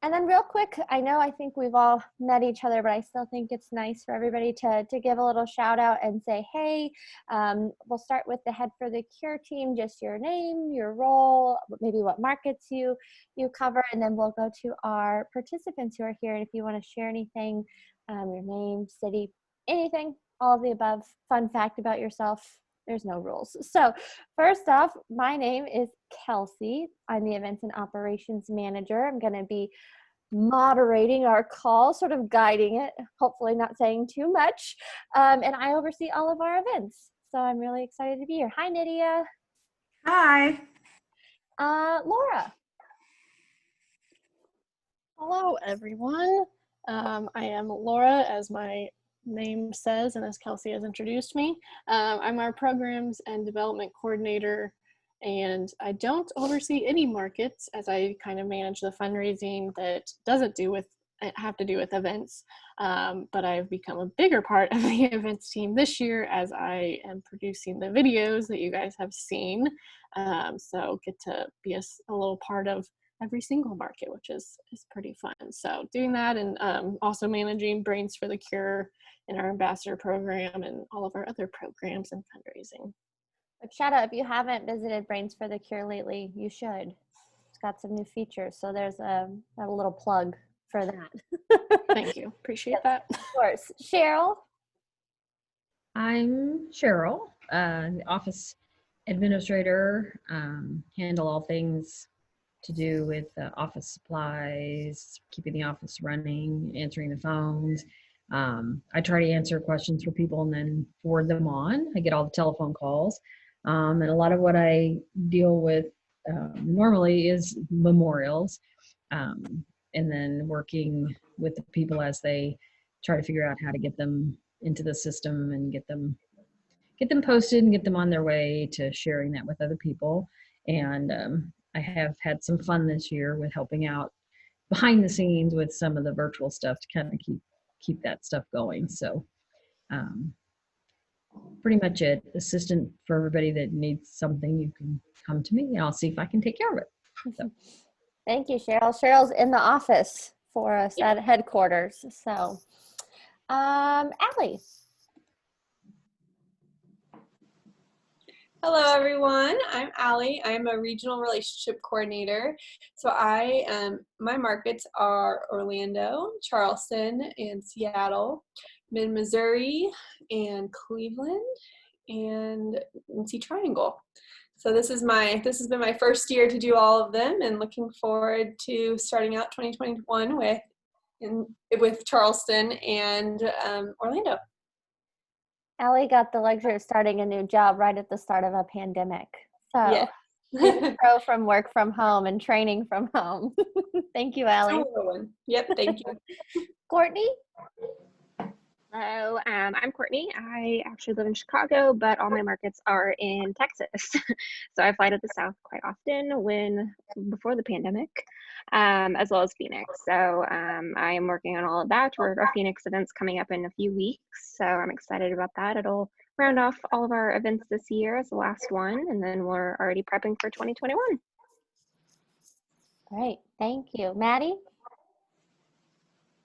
And then real quick, I think we've all met each other, but I still think it's nice for everybody to give a little shout out and say, hey, we'll start with the Head for the Cure team, just your name, your role, maybe what markets you cover, and then we'll go to our participants who are here. And if you want to share anything, your name, city, anything, all of the above, fun fact about yourself, there's no rules. So first off, my name is Kelsey. I'm the Events and Operations Manager. I'm going to be moderating our call, sort of guiding it, hopefully not saying too much. And I oversee all of our events. So I'm really excited to be here. Hi, Nydia. Hi. Laura. Hello, everyone. I am Laura, as my name says, and as Kelsey has introduced me. I'm our Programs and Development Coordinator, and I don't oversee any markets, as I kind of manage the fundraising that doesn't have to do with events. But I've become a bigger part of the events team this year as I am producing the videos that you guys have seen. So get to be a little part of every single market, which is pretty fun. So doing that, and also managing Brains for the Cure and our ambassador program and all of our other programs and fundraising. But shout out, if you haven't visited Brains for the Cure lately, you should. It's got some new features. So there's a little plug for that. Thank you. Appreciate that. Of course. Cheryl. I'm Cheryl, office administrator, handle all things to do with office supplies, keeping the office running, answering the phones. I try to answer questions for people and then forward them on. I get all the telephone calls. And a lot of what I deal with normally is memorials, and then working with the people as they try to figure out how to get them into the system and get them posted and get them on their way to sharing that with other people. And I have had some fun this year with helping out behind the scenes with some of the virtual stuff to kind of keep that stuff going. So pretty much it. Assistant for everybody that needs something, you can come to me and I'll see if I can take care of it. So. Thank you, Cheryl. Cheryl's in the office for us at headquarters. So, Allie. Hello, everyone. I'm Allie. I'm a regional relationship coordinator. So my markets are Orlando, Charleston, and Seattle, Mid-Missouri, and Cleveland, and NC Triangle. So this has been my first year to do all of them, and looking forward to starting out 2021 with Charleston and Orlando. Allie got the luxury of starting a new job right at the start of a pandemic. So yeah. Go from work from home and training from home. Thank you, Allie. Yep, thank you. Courtney? Hello, I'm Courtney. I actually live in Chicago, but all my markets are in Texas. So I fly to the South quite often before the pandemic, as well as Phoenix. So I am working on all of that. Our Phoenix event's coming up in a few weeks, so I'm excited about that. It'll round off all of our events this year as the last one, and then we're already prepping for 2021. Great, thank you. Maddie?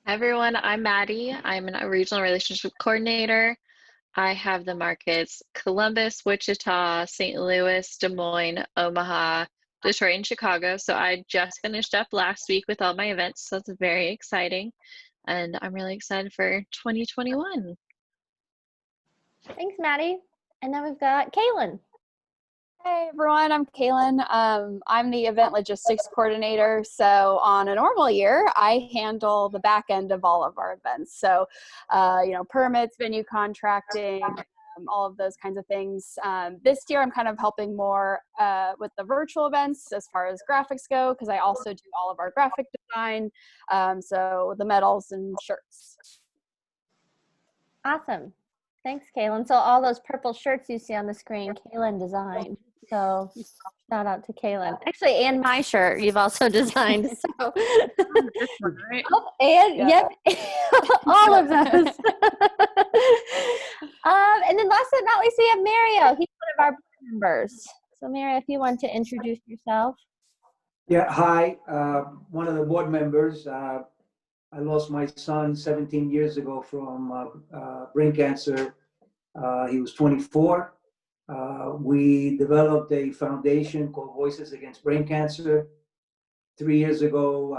Hi everyone, I'm Maddie. I'm a regional relationship coordinator. I have the markets Columbus, Wichita, St. Louis, Des Moines, Omaha, Detroit, and Chicago. So I just finished up last week with all my events, so it's very exciting. And I'm really excited for 2021. Thanks, Maddie. And then we've got Kaylin. Hey everyone, I'm Kaylin. I'm the event logistics coordinator. So on a normal year, I handle the back end of all of our events. So, permits, venue contracting, all of those kinds of things. This year, I'm kind of helping more with the virtual events as far as graphics go, because I also do all of our graphic design. So the medals and shirts. Awesome. Thanks, Kaylin. So all those purple shirts you see on the screen, Kaylin designed. So shout out to Kaylin. Actually, and my shirt you've also designed. So yep, all of those. And then last but not least, we have Mario. He's one of our board members. So Mario, if you want to introduce yourself. Yeah, hi. One of the board members. I lost my son 17 years ago from brain cancer. He was 24. We developed a foundation called Voices Against Brain Cancer. 3 years ago,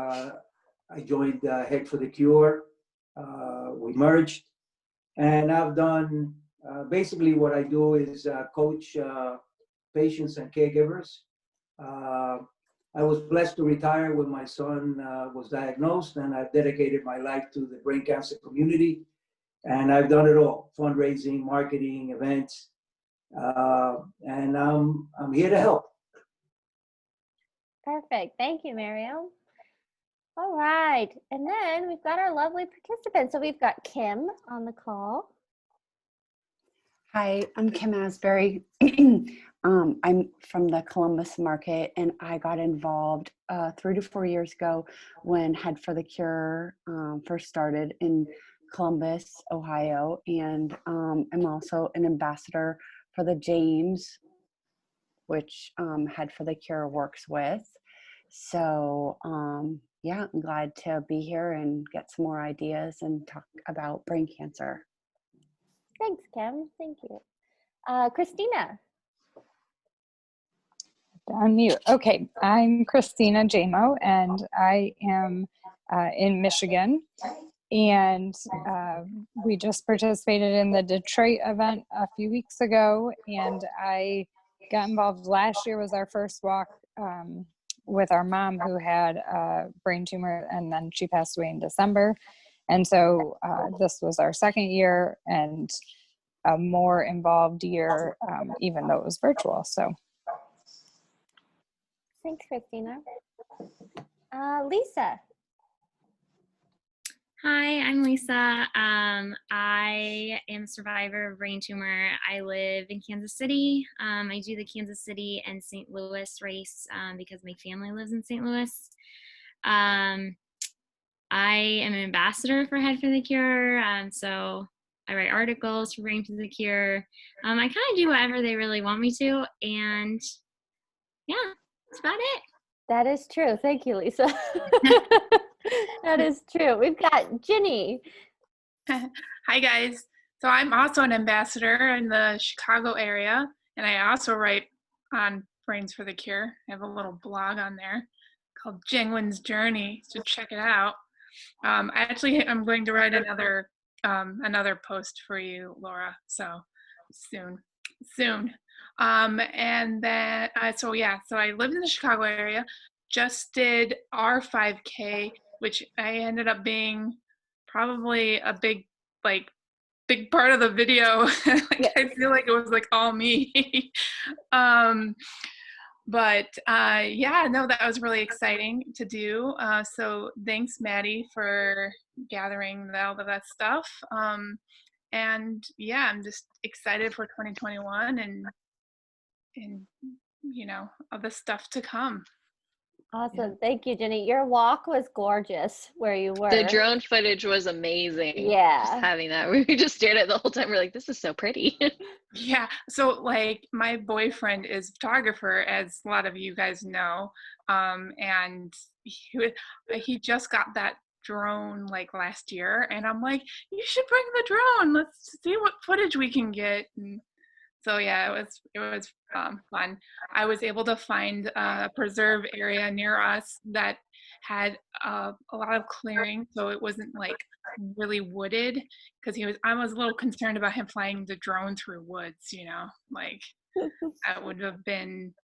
I joined Head for the Cure. We merged, and I've done basically what I do is coach patients and caregivers. Uh, I was blessed to retire when my son was diagnosed, and I've dedicated my life to the brain cancer community. And I've done it all: fundraising, marketing, events, and I'm here to help. Perfect. Thank you, Mario. All right. And then we've got our lovely participants. So we've got Kim on the call. Hi, I'm Kim Asbury. I'm from the Columbus market, and I got involved 3 to 4 years ago when Head for the Cure first started in Columbus, Ohio. And I'm also an ambassador for the James, which Head for the Cure works with. So yeah, I'm glad to be here and get some more ideas and talk about brain cancer. Thanks, Kim. Thank you. Christina. Unmute. Okay, I'm Christina Jamo, and I am in Michigan. And we just participated in the Detroit event a few weeks ago, and I got involved. Last year was our first walk with our mom, who had a brain tumor, and then she passed away in December. And so this was our second year, and a more involved year, even though it was virtual. So Thanks, Christina. Lisa. Hi, I'm Lisa. I am a survivor of brain tumor. I live in Kansas City. I do the Kansas City and St. Louis race because my family lives in St. Louis. I am an ambassador for Head for the Cure. So I write articles for Brain for the Cure. I kind of do whatever they really want me to. And yeah, that's about it. That is true. Thank you, Lisa. That is true. We've got Ginny. Hi, guys. So I'm also an ambassador in the Chicago area, and I also write on Brains for the Cure. I have a little blog on there called Jinglin's Journey, so check it out. I'm going to write another post for you, Laura. So soon. And then so I lived in the Chicago area. Just did our 5K, which I ended up being probably a big part of the video. I feel like it was like all me. But that was really exciting to do. So thanks, Maddie, for gathering all of that stuff. And yeah, I'm just excited for 2021 and of the stuff to come. Awesome. Yeah. Thank you, Jenny. Your walk was gorgeous where you were. The drone footage was amazing. Yeah. Just having that. We just stared at it the whole time. We're like, this is so pretty. Yeah. So my boyfriend is a photographer, as a lot of you guys know. And he just got that drone last year. And I'm like, you should bring the drone. Let's see what footage we can get. And so yeah, it was fun. I was able to find a preserve area near us that had a lot of clearing, so it wasn't really wooded. Because I was a little concerned about him flying the drone through woods. That would have been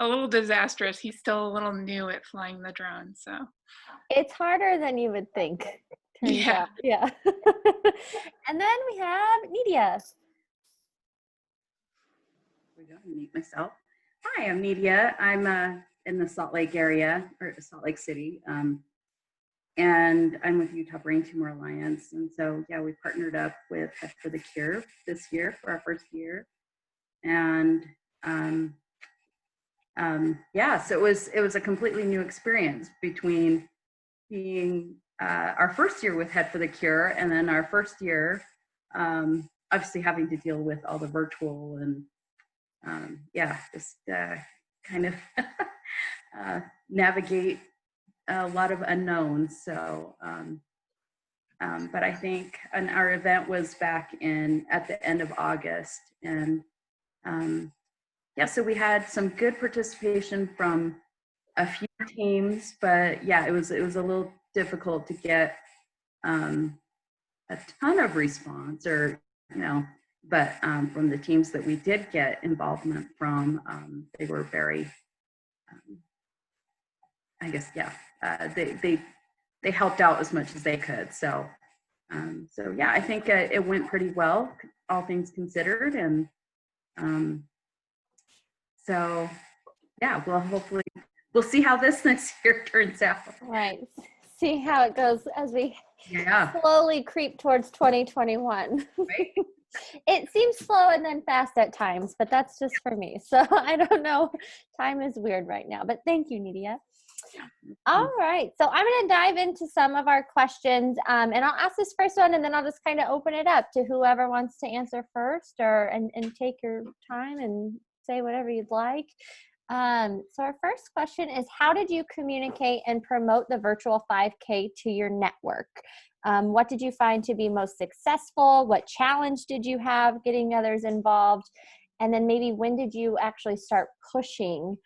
a little disastrous. He's still a little new at flying the drone, so it's harder than you would think. Turns out. Yeah. And then we have Nidia. We go and meet myself. Hi, I'm Nidia. I'm in the Salt Lake area, or Salt Lake City, and I'm with Utah Brain Tumor Alliance. And so, yeah, we partnered up with Head for the Cure this year for our first year, and so it was a completely new experience between being our first year with Head for the Cure and then our first year, obviously having to deal with all the virtual and just kind of navigate a lot of unknowns. So, but I think our event was back at the end of August, and yeah, so we had some good participation from a few teams, but yeah, it was a little difficult to get a ton of response, or but from the teams that we did get involvement from, they were very, I guess, yeah, they helped out as much as they could. So so yeah, I think it went pretty well, all things considered, and so yeah, well, hopefully we'll see how this next year turns out. Right. See how it goes as we Yeah. slowly creep towards 2021. Right? It seems slow and then fast at times, but that's just for me. So I don't know. Time is weird right now, but thank you, Nidia. All right. So I'm going to dive into some of our questions, and I'll ask this first one, and then I'll just kind of open it up to whoever wants to answer first, and take your time and say whatever you'd like. So our first question is, how did you communicate and promote the virtual 5K to your network? What did you find to be most successful? What challenge did you have getting others involved? And then maybe when did you actually start pushing,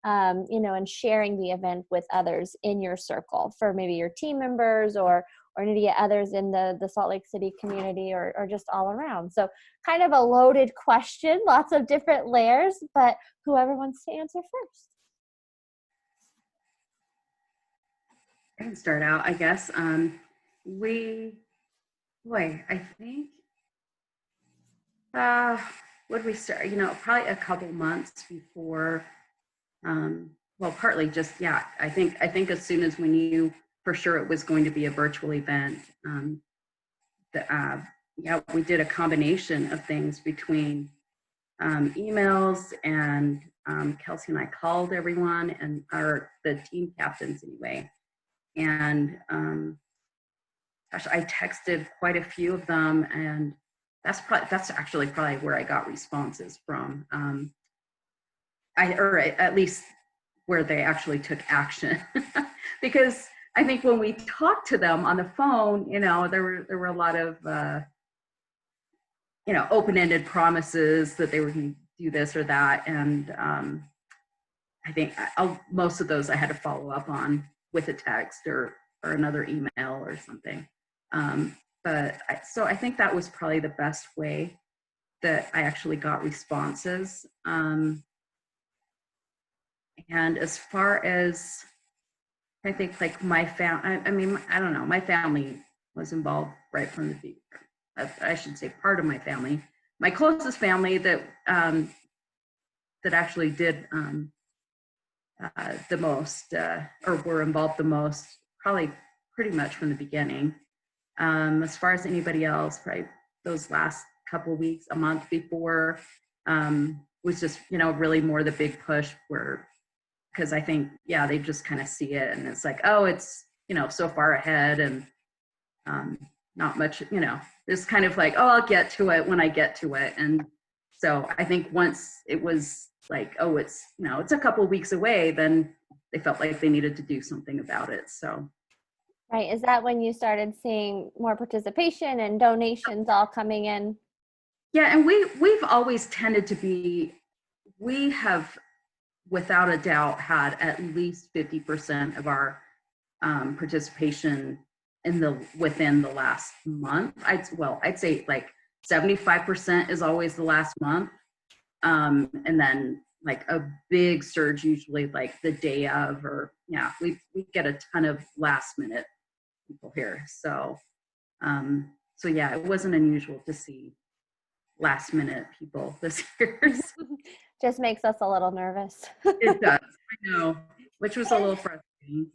and sharing the event with others in your circle, for maybe your team members or any others in the Salt Lake City community, or just all around? So kind of a loaded question, lots of different layers, but whoever wants to answer first. I can start out, I guess. I think, would we start, probably a couple months before, well, partly just, yeah, I think as soon as we knew for sure it was going to be a virtual event, yeah, we did a combination of things between emails and Kelsey and I called everyone, and the team captains anyway. And gosh, I texted quite a few of them, and that's actually probably where I got responses from. Or at least where they actually took action, because I think when we talked to them on the phone, there were a lot of open-ended promises that they were going to do this or that, and I think most of those I had to follow up on with a text or another email or something. So I think that was probably the best way that I actually got responses. And as far as, I think, like my family, I mean, I don't know, my family was involved right from the beginning. I should say part of my family. My closest family that actually did the most, or were involved the most, probably pretty much from the beginning. As far as anybody else, probably those last couple of weeks, a month before, was just, really more the big push, because I think, yeah, they just kind of see it, and it's like, oh, it's, so far ahead, and not much, it's kind of like, oh, I'll get to it when I get to it. And so I think once it was like, oh, it's, it's a couple of weeks away, then they felt like they needed to do something about it. So. Right. Is that when you started seeing more participation and donations all coming in? Yeah. And we've always tended to be, we have without a doubt had at least 50% of our participation within the last month. I'd say like 75% is always the last month. And then like a big surge usually like the day of, or yeah, we get a ton of last minute people here. So so yeah, it wasn't unusual to see last minute people this year. Just makes us a little nervous. It does, I know, which was a little frustrating.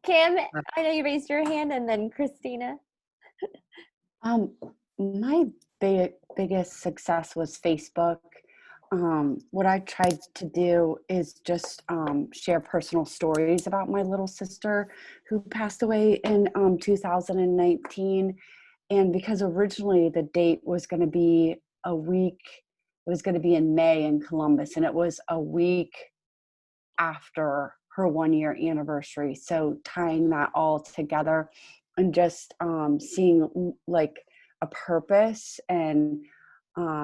Kim, I know you raised your hand, and then Christina. My biggest success was Facebook. What I tried to do is just share personal stories about my little sister who passed away in 2019. And because originally the date was going to be it was going to be in May in Columbus, and it was a week after her 1-year anniversary. So tying that all together and just seeing like a purpose and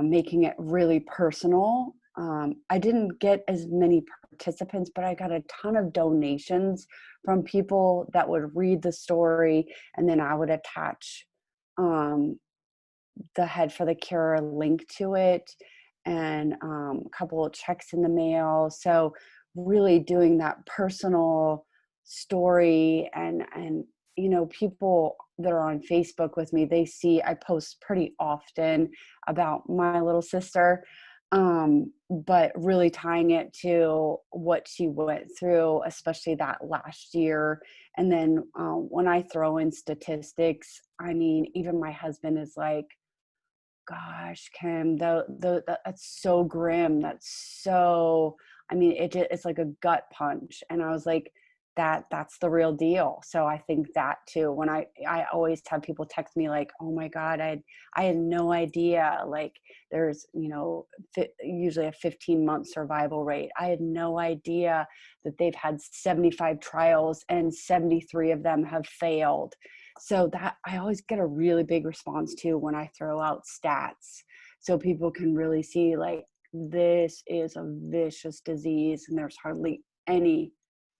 making it really personal. I didn't get as many participants, but I got a ton of donations from people that would read the story, and then I would attach the Head for the Cure link to it, and a couple of checks in the mail. So really doing that personal story, and you know, people that are on Facebook with me, they see I post pretty often about my little sister, but really tying it to what she went through, especially that last year. And then when I throw in statistics, I mean, even my husband is like, gosh, Kim, that's so grim. That's so, I mean, it's like a gut punch. And I was like, that's the real deal. So I think that too, when I always have people text me like, oh my God, I had no idea, like there's, you know, usually a 15-month survival rate. I had no idea that they've had 75 trials and 73 of them have failed. So that I always get a really big response too when I throw out stats, so people can really see like this is a vicious disease and there's hardly any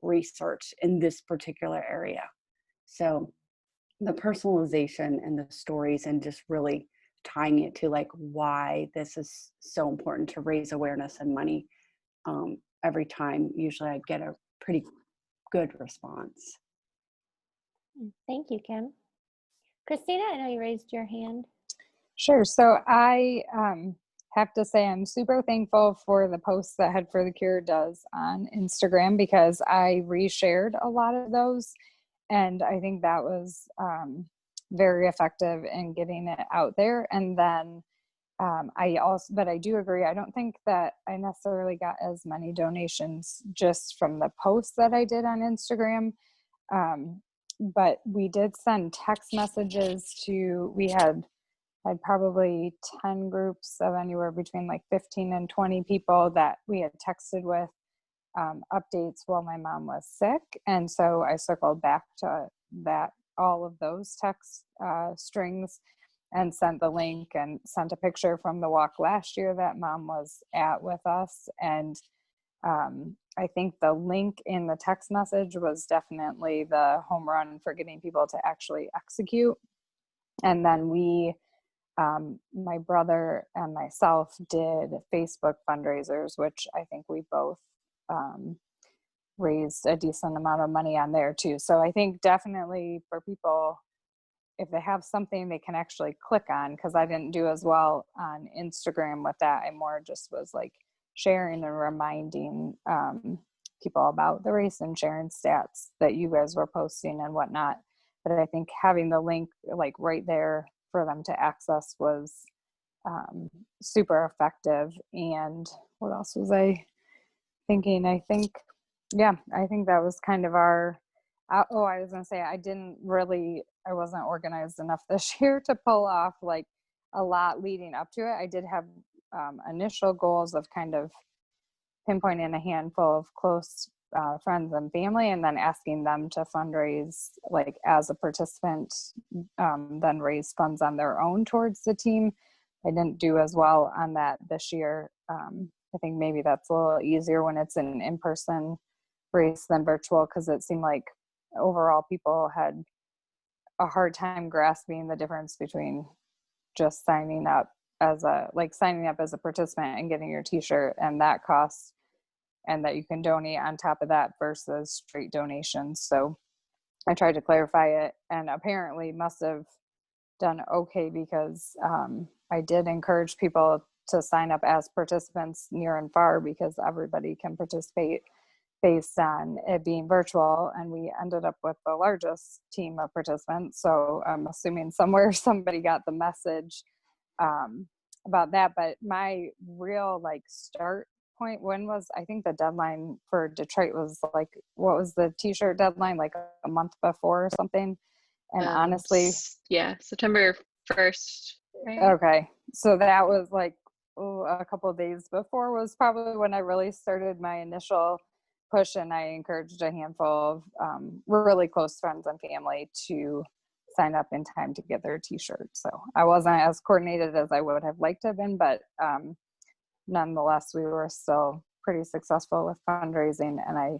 research in this particular area. So the personalization and the stories, and just really tying it to like why this is so important to raise awareness and money. Every time, usually I get a pretty good response. Thank you, Kim. Christina, I know you raised your hand. Sure. So I have to say I'm super thankful for the posts that Head for the Cure does on Instagram, because I reshared a lot of those. And I think that was very effective in getting it out there. And then but I do agree, I don't think that I necessarily got as many donations just from the posts that I did on Instagram. But we did send text messages to, we had probably 10 groups of anywhere between like 15 and 20 people that we had texted with updates while my mom was sick. And so I circled back to that, all of those text strings, and sent the link and sent a picture from the walk last year that mom was at with us. And I think the link in the text message was definitely the home run for getting people to actually execute. And then we, my brother and myself, did Facebook fundraisers, which I think we both raised a decent amount of money on there too. So I think definitely for people, if they have something they can actually click on, because I didn't do as well on Instagram with that. I more just was like sharing and reminding people about the race and sharing stats that you guys were posting and whatnot. But I think having the link like right there for them to access was super effective. And what else was I thinking? I think that was kind of our, I was going to say, I wasn't organized enough this year to pull off like a lot leading up to it. I did have initial goals of kind of pinpointing a handful of close friends and family, and then asking them to fundraise like as a participant, then raise funds on their own towards the team. I didn't do as well on that this year. I think maybe that's a little easier when it's an in-person race than virtual, because it seemed like overall people had a hard time grasping the difference between just signing up as a participant and getting your t-shirt and that cost, and that you can donate on top of that versus straight donations. So I tried to clarify it, and apparently must have done okay, because I did encourage people to sign up as participants near and far, because everybody can participate based on it being virtual. And we ended up with the largest team of participants. So I'm assuming somewhere somebody got the message about that. But my real like start point, I think the deadline for Detroit was like, what was the t-shirt deadline, like a month before or something? And honestly, September 1st, right? Okay, so that was like a couple of days before was probably when I really started my initial push, and I encouraged a handful of really close friends and family to sign up in time to get their t-shirt. So I wasn't as coordinated as I would have liked to have been, but nonetheless, we were still pretty successful with fundraising. And I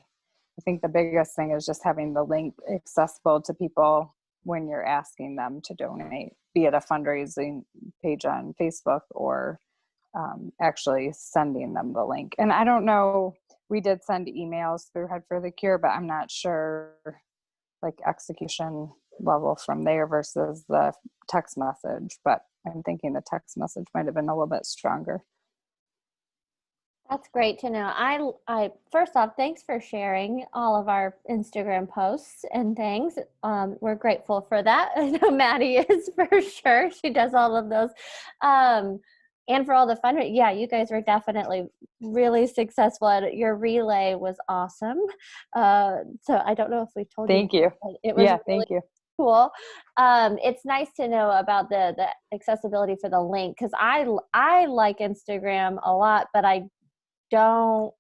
think the biggest thing is just having the link accessible to people when you're asking them to donate, be it a fundraising page on Facebook or actually sending them the link. And I don't know, we did send emails through Head for the Cure, but I'm not sure like execution level from there versus the text message, but I'm thinking the text message might have been a little bit stronger. That's great to know. I first off, thanks for sharing all of our Instagram posts and things. We're grateful for that. I know Maddie is for sure. She does all of those. And for all the fun. Yeah, you guys were definitely really successful at it. Your relay was awesome. So I don't know if we told you. Thank you. It was yeah, really thank you. cool. It's nice to know about the accessibility for the link, because I like Instagram a lot, but I don't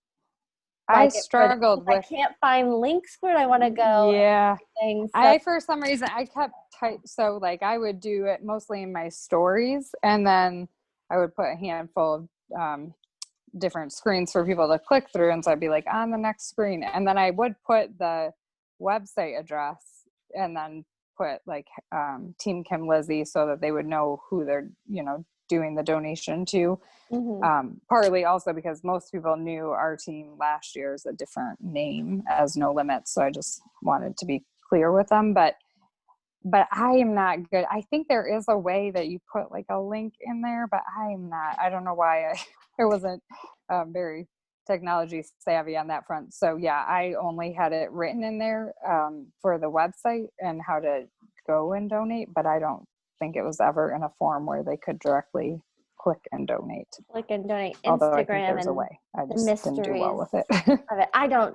I like it struggled with. I can't find links where I want to go. Yeah. Things, so. I, for some reason, I kept tight. So like I would do it mostly in my stories, and then I would put a handful of different screens for people to click through. And so I'd be like on the next screen. And then I would put the website address and then put like Team Kim Lizzie, so that they would know who they're, doing the donation to. Partly also because most people knew our team last year is a different name as No Limits. So I just wanted to be clear with them, but I am not good. I think there is a way that you put like a link in there, but I don't know why I wasn't very technology savvy on that front. So yeah, I only had it written in there for the website and how to go and donate, but I don't think it was ever in a form where they could directly click and donate. Although I think there's a way. I just didn't do well with it. Of it. I know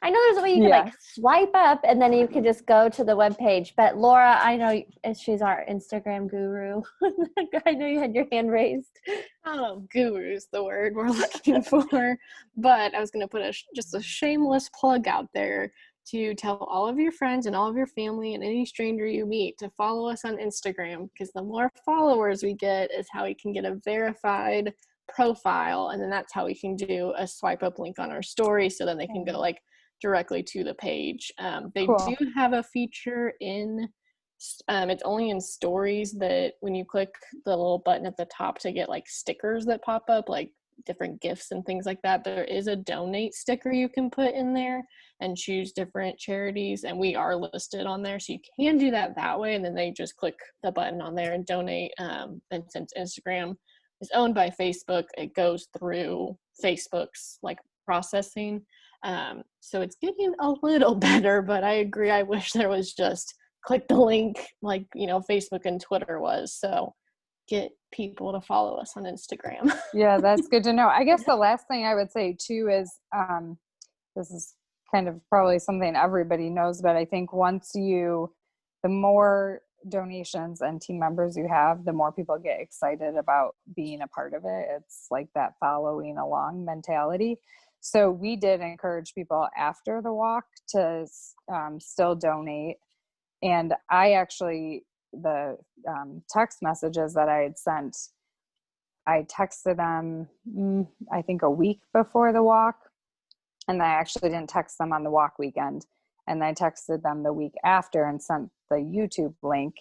there's a way you can like swipe up and then you can just go to the webpage. But Laura, I know she's our Instagram guru. I know you had your hand raised. Oh, guru is the word we're looking for. But I was going to put just a shameless plug out there to tell all of your friends and all of your family and any stranger you meet to follow us on Instagram, because the more followers we get is how we can get a verified profile, and then that's how we can do a swipe up link on our story, so then they can go like directly to the page. They do have a feature in it's only in stories that when you click the little button at the top to get like stickers that pop up, like different gifts and things like that, there is a donate sticker you can put in there and choose different charities, and we are listed on there, so you can do that way, and then they just click the button on there and donate. And since Instagram is owned by Facebook, it goes through Facebook's like processing, so it's getting a little better, but I agree, I wish there was just click the link like Facebook and Twitter was. So get people to follow us on Instagram. Yeah, that's good to know. I guess the last thing I would say too is this is kind of probably something everybody knows, but I think the more donations and team members you have, the more people get excited about being a part of it. It's like that following along mentality. So we did encourage people after the walk to still donate. And I actually, the text messages that I had sent, I texted them, I think a week before the walk. And I actually didn't text them on the walk weekend. And I texted them the week after and sent the YouTube link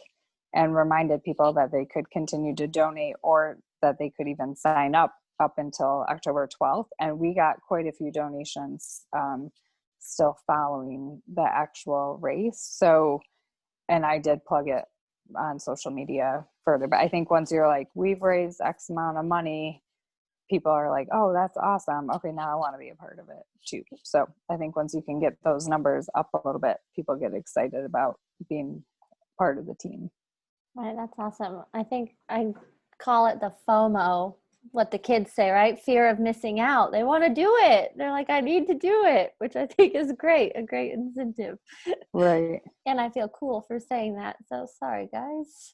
and reminded people that they could continue to donate, or that they could even sign up until October 12th. And we got quite a few donations still following the actual race. So, and I did plug it on social media further. But I think once you're like, we've raised X amount of money, people are like, oh, that's awesome. Okay, now I want to be a part of it too. So I think once you can get those numbers up a little bit, people get excited about being part of the team. Right, that's awesome. I think I call it the FOMO, what the kids say, right? Fear of missing out. They want to do it. They're like, I need to do it, which I think is great, a great incentive. Right. And I feel cool for saying that. So sorry, guys.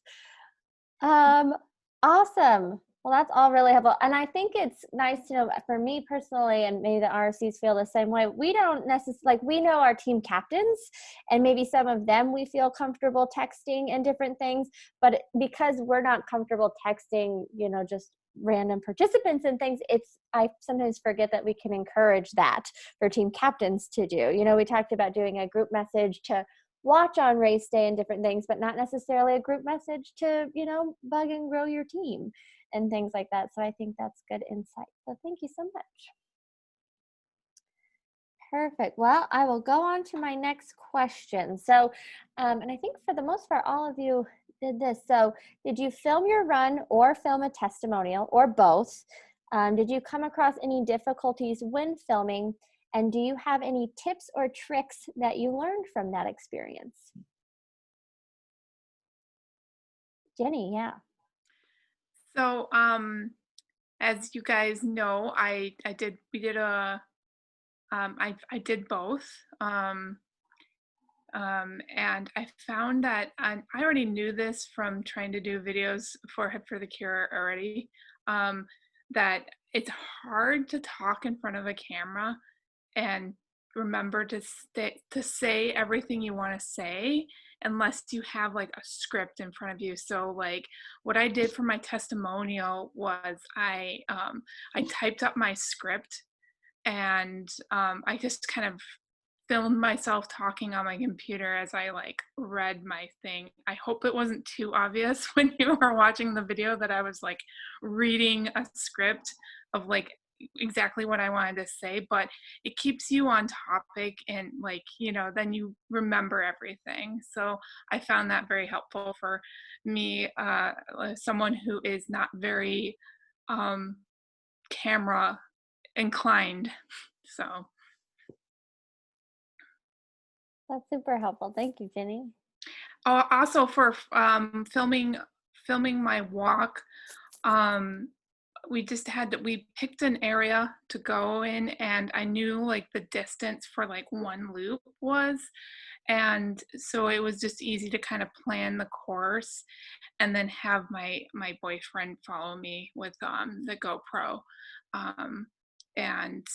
Awesome. Well, that's all really helpful. And I think it's nice to know for me personally, and maybe the RCs feel the same way. We don't necessarily, like, we know our team captains, and maybe some of them we feel comfortable texting and different things. But because we're not comfortable texting, just random participants and things, I sometimes forget that we can encourage that for team captains to do. We talked about doing a group message to watch on race day and different things, but not necessarily a group message to, bug and grow your team and things like that. So I think that's good insight. So thank you so much. Perfect. Well, I will go on to my next question. So, and I think for the most part, all of you did this. So did you film your run or film a testimonial or both? Did you come across any difficulties when filming? And do you have any tips or tricks that you learned from that experience? Jenny, yeah. So, as you guys know, I did both. And I found that I already knew this from trying to do videos for Head for the Cure already, that it's hard to talk in front of a camera and remember to say everything you want to say unless you have like a script in front of you. So like what I did for my testimonial was I typed up my script, and I just kind of filmed myself talking on my computer as I like read my thing. I hope it wasn't too obvious when you were watching the video that I was like reading a script of like exactly what I wanted to say, but it keeps you on topic and like, then you remember everything. So I found that very helpful for me, someone who is not very camera inclined. So That's super helpful. Thank you, Jenny. Also for filming my walk, we picked an area to go in, and I knew like the distance for like one loop was, and so it was just easy to kind of plan the course and then have my boyfriend follow me with the GoPro, and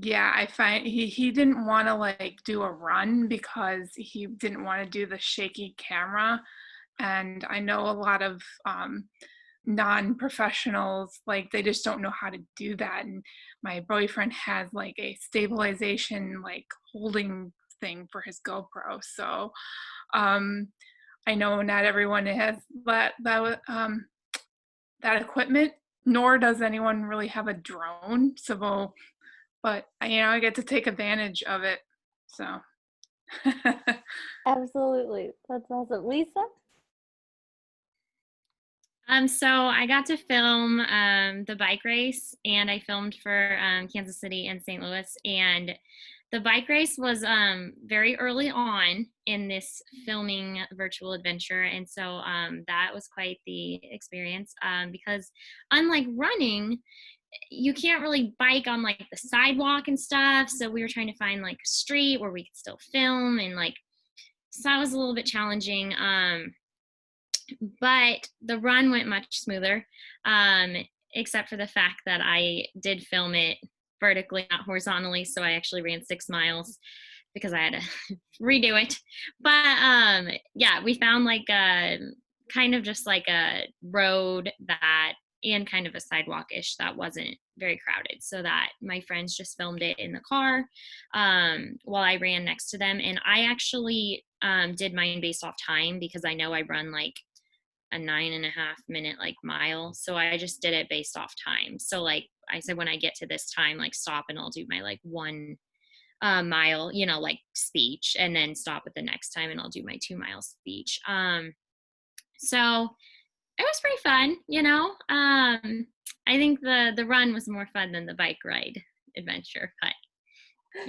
yeah, I find he didn't want to like do a run because he didn't want to do the shaky camera. And I know a lot of non-professionals, like they just don't know how to do that. And my boyfriend has like a stabilization like holding thing for his GoPro. So I know not everyone has that equipment, nor does anyone really have a drone. So but I get to take advantage of it. So Absolutely. That's awesome. Lisa? So I got to film the bike race, and I filmed for Kansas City and St. Louis. And the bike race was very early on in this filming virtual adventure. And so that was quite the experience because unlike running, you can't really bike on like the sidewalk and stuff. So we were trying to find like a street where we could still film, and like, so that was a little bit challenging. But the run went much smoother, except for the fact that I did film it vertically, not horizontally. So I actually ran 6 miles because I had to redo it. But yeah, we found like a kind of just like a road that, and kind of a sidewalk-ish that wasn't very crowded, so that my friends just filmed it in the car while I ran next to them. And I actually did mine based off time because I know I run like a 9.5 minute like mile, so I just did it based off time. So like I said, when I get to this time, like stop and I'll do my like 1 mile, like speech, and then stop at the next time and I'll do my 2 mile speech. So it was pretty fun, I think the run was more fun than the bike ride adventure, but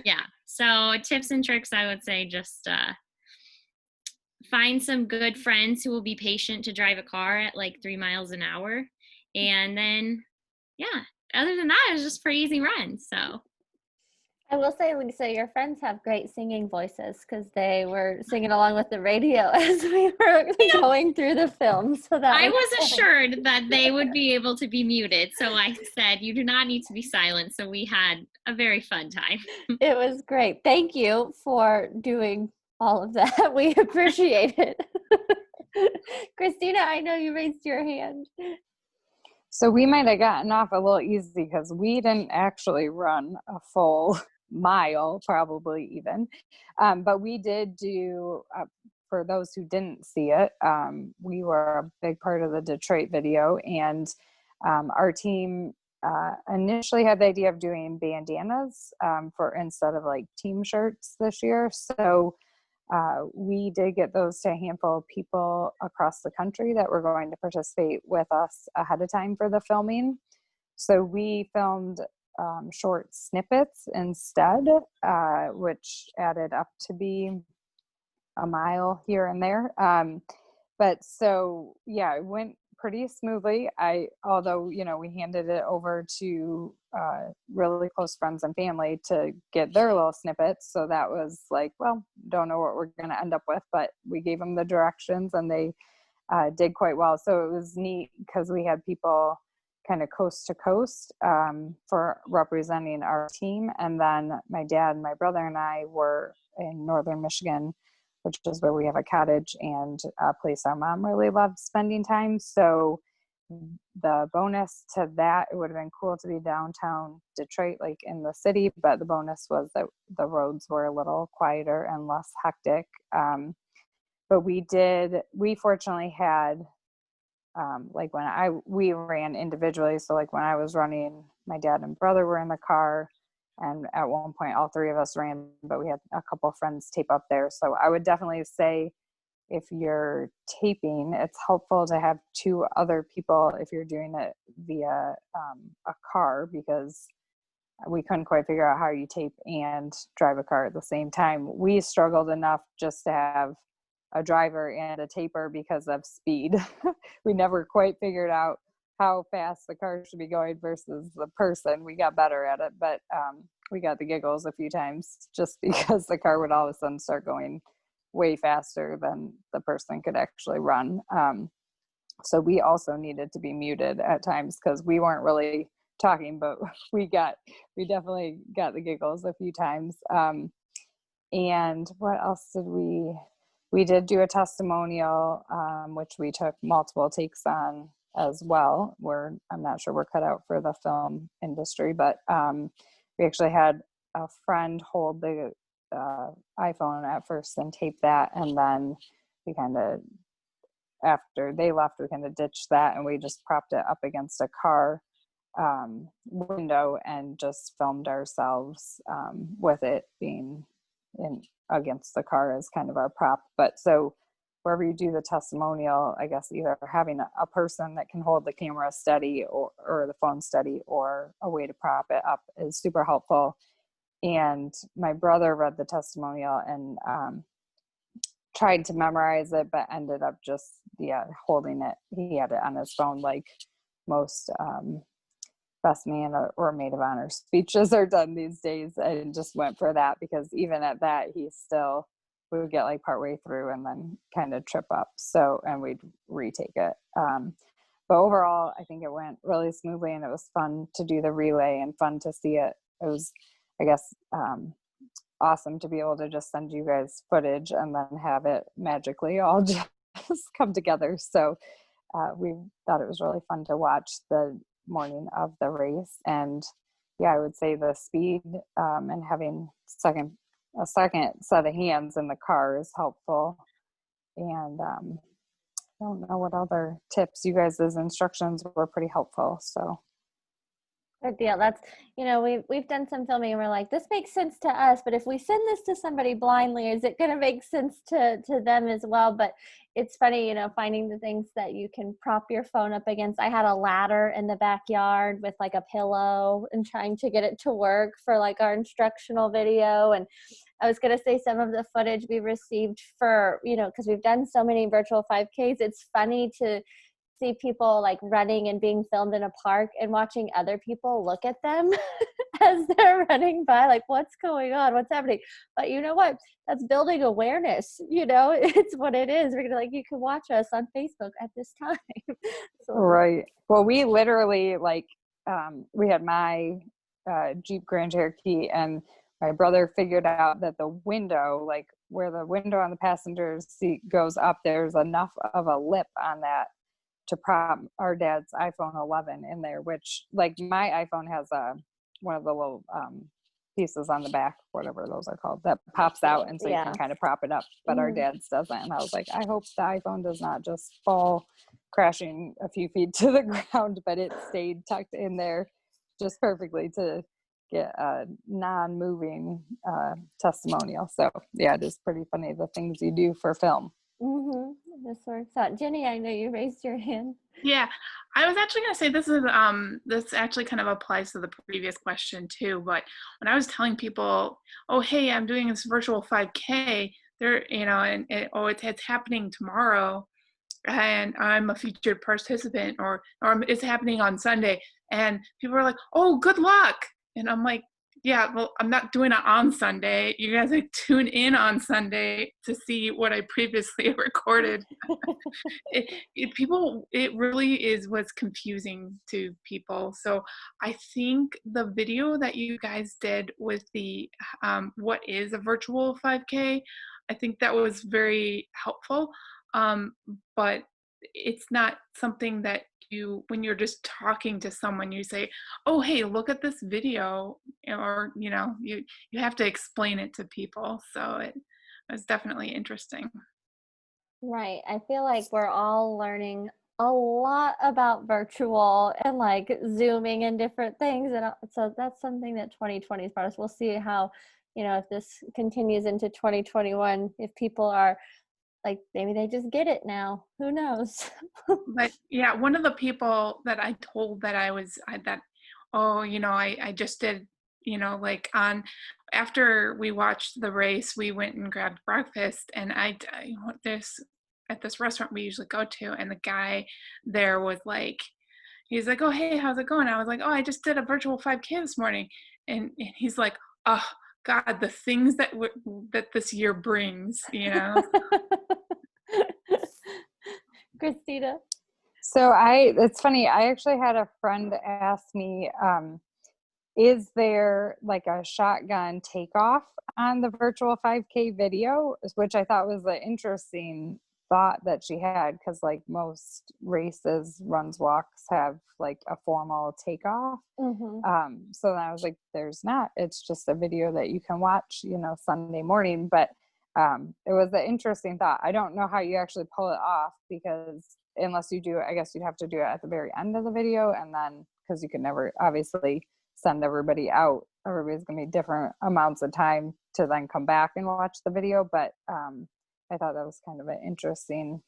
yeah. So tips and tricks, I would say just find some good friends who will be patient to drive a car at like 3 miles an hour. And then, yeah, other than that, it was just pretty easy run. So I will say, Lisa, your friends have great singing voices because they were singing along with the radio as we were going through the film. So that I was fun. assured that they would be able to be muted. So I said, you do not need to be silent. So we had a very fun time. It was great. Thank you for doing all of that. We appreciate it. Christina, I know you raised your hand. So we might have gotten off a little easy because we didn't actually run a full mile, probably even. But we did do, for those who didn't see it, we were a big part of the Detroit video. And our team initially had the idea of doing bandanas for instead of like team shirts this year. So we did get those to a handful of people across the country that were going to participate with us ahead of time for the filming. So we filmed short snippets instead, which added up to be a mile here and there. But so, yeah, it went pretty smoothly. Although, you know, we handed it over to really close friends and family to get their little snippets. So that was like, well, don't know what we're going to end up with, but we gave them the directions and they did quite well. So it was neat because we had people kind of coast to coast for representing our team. And then my dad, my brother, and I were in northern Michigan, which is where we have a cottage and a place our mom really loved spending time. So the bonus to that, it would have been cool to be downtown Detroit, like in the city, but the bonus was that the roads were a little quieter and less hectic. But we fortunately had, like we ran individually. So like when I was running, my dad and brother were in the car. And at one point, all three of us ran, but we had a couple of friends tape up there. So I would definitely say if you're taping, it's helpful to have two other people if you're doing it via a car, because we couldn't quite figure out how you tape and drive a car at the same time. We struggled enough just to have a driver and a taper because of speed. We never quite figured out how fast the car should be going versus the person. We got better at it, but we got the giggles a few times just because the car would all of a sudden start going way faster than the person could actually run. So we also needed to be muted at times because we weren't really talking, but we definitely got the giggles a few times. And what else did we did do a testimonial, which we took multiple takes on as well. I'm not sure we're cut out for the film industry, but we actually had a friend hold the iPhone at first and tape that, and then we kind of, after they left, we kind of ditched that and we just propped it up against a car window and just filmed ourselves with it being in against the car as kind of our prop. But so wherever you do the testimonial, I guess either having a person that can hold the camera steady or the phone steady or a way to prop it up is super helpful. And my brother read the testimonial and tried to memorize it, but ended up just holding it. He had it on his phone like most best man or maid of honor speeches are done these days, and just went for that because even at that we would get like partway through and then kind of trip up, and we'd retake it. But overall I think it went really smoothly and it was fun to do the relay and fun to see it. It was, I guess, awesome to be able to just send you guys footage and then have it magically all just come together. So we thought it was really fun to watch the morning of the race. And yeah, I would say the speed and having a second set of hands in the car is helpful. And I don't know what other tips. You guys' instructions were pretty helpful. So good deal. That's, we've done some filming and we're like, this makes sense to us, but if we send this to somebody blindly, is it going to make sense to them as well? But it's funny, finding the things that you can prop your phone up against. I had a ladder in the backyard with like a pillow and trying to get it to work for like our instructional video. And I was going to say some of the footage we received for, because we've done so many virtual 5Ks, it's funny to see people like running and being filmed in a park and watching other people look at them as they're running by, like, what's going on? What's happening? But you know what? That's building awareness. You know, it's what it is. We're gonna, like, you can watch us on Facebook at this time. So, Right. Well, we literally, like, we had my Jeep Grand Cherokee, and my brother figured out that the window, like where the window on the passenger seat goes up, there's enough of a lip on that to prop our dad's iPhone 11 in there, which, like, my iPhone has one of the little pieces on the back, whatever those are called, that pops out, and so you can kind of prop it up, but our dad's doesn't. And I was like, I hope the iPhone does not just fall crashing a few feet to the ground, but it stayed tucked in there just perfectly to get a non-moving testimonial. So yeah, it is pretty funny the things you do for film. This works out. Jenny, I know you raised your hand. Yeah, I was actually going to say this actually kind of applies to the previous question too. But when I was telling people, oh, hey, I'm doing this virtual 5K, it's happening tomorrow, and I'm a featured participant, or it's happening on Sunday, and people are like, oh, good luck. And I'm like, yeah, well, I'm not doing it on Sunday. You guys like tune in on Sunday to see what I previously recorded. It really is what's confusing to people. So I think the video that you guys did with the what is a virtual 5K, I think that was very helpful. But it's not something that when you're just talking to someone, you say, oh, hey, look at this video, or, you have to explain it to people. So it was definitely interesting. Right. I feel like we're all learning a lot about virtual and like Zooming and different things. And so that's something that 2020 has brought us. We'll see how, if this continues into 2021, if people are like, maybe they just get it now. Who knows? But yeah, one of the people that I told that I just did, like after we watched the race, we went and grabbed breakfast, and at this restaurant we usually go to, and the guy there was like, he's like, oh, hey, how's it going? I was like, oh, I just did a virtual 5K this morning. And he's like, oh, God, the things that this year brings, Christina. So it's funny, I actually had a friend ask me, is there like a shotgun takeoff on the virtual 5K video, which I thought was an interesting thought that she had, because like most races, runs, walks have like a formal takeoff. So then I was like, there's not, it's just a video that you can watch, Sunday morning. But it was an interesting thought. I don't know how you actually pull it off, because unless you do it, I guess you'd have to do it at the very end of the video, and then because you can never obviously send everybody out, everybody's gonna be different amounts of time to then come back and watch the video. But I thought that was kind of an interesting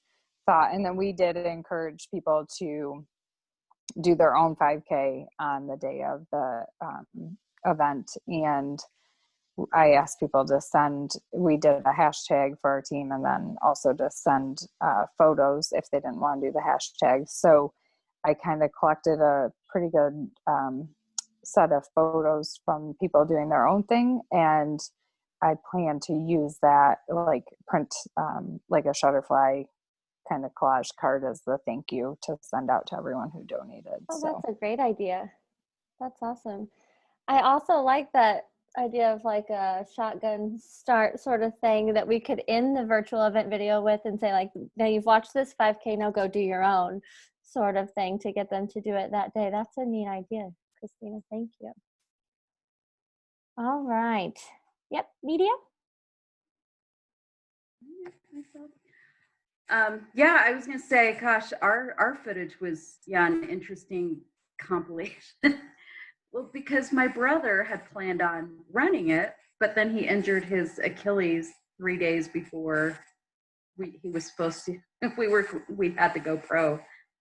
thought. And then we did encourage people to do their own 5K on the day of the event, and I asked people to we did a hashtag for our team, and then also to send photos if they didn't want to do the hashtag. So I kind of collected a pretty good set of photos from people doing their own thing, and I plan to use that, like print like a Shutterfly kind of collage card as the thank you to send out to everyone who donated. Oh, that's a great idea. That's awesome. I also like that idea of like a shotgun start sort of thing that we could end the virtual event video with and say, like, now you've watched this 5K, now go do your own sort of thing, to get them to do it that day. That's a neat idea, Christina. Thank you. All right. Yep. Media? Yeah, I was going to say, gosh, our footage was, an interesting compilation. Well, because my brother had planned on running it, but then he injured his Achilles 3 days before he was supposed to. We had to go pro,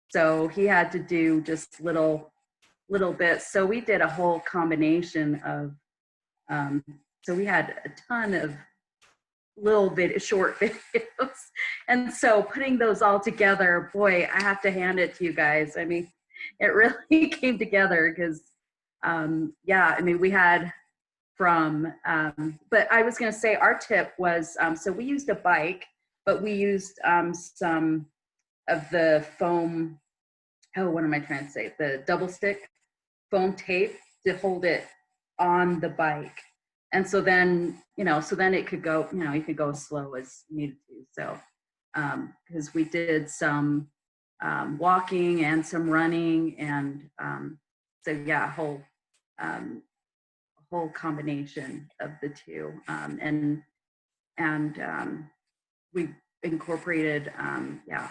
so he had to do just little bits. So we did a whole combination of. So we had a ton of short videos. And so putting those all together, boy, I have to hand it to you guys. I mean, it really came together because, yeah, I mean, we had but I was going to say our tip was, so we used a bike, but we used some of the foam, what am I trying to say? The double stick foam tape to hold it on the bike. And so then, so then it could go, you could go as slow as you needed to. So, because we did some walking and some running, and so yeah, whole combination of the two. And we incorporated, yeah,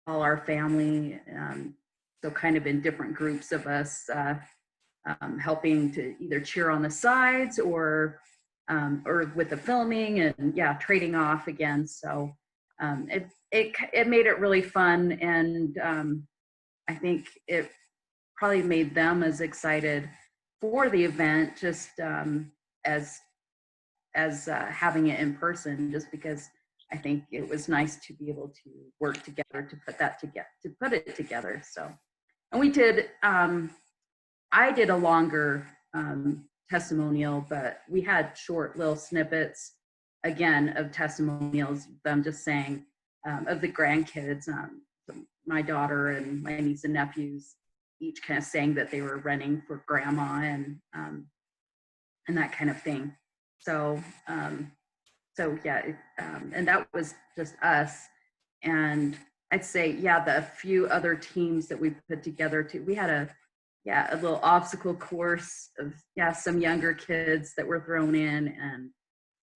all our family, so kind of in different groups of us, helping to either cheer on the sides or with the filming, and yeah, trading off again. So it made it really fun, and I think it probably made them as excited for the event, just as having it in person, just because I think it was nice to be able to work together to put it together. So, and we did. I did a longer testimonial, but we had short little snippets, again, of testimonials, them just saying, of the grandkids, my daughter and my niece and nephews, each kind of saying that they were running for grandma, and that kind of thing. So, so yeah, and that was just us. And I'd say, yeah, the few other teams that we put together too, we had a little obstacle course of, yeah, some younger kids that were thrown in. And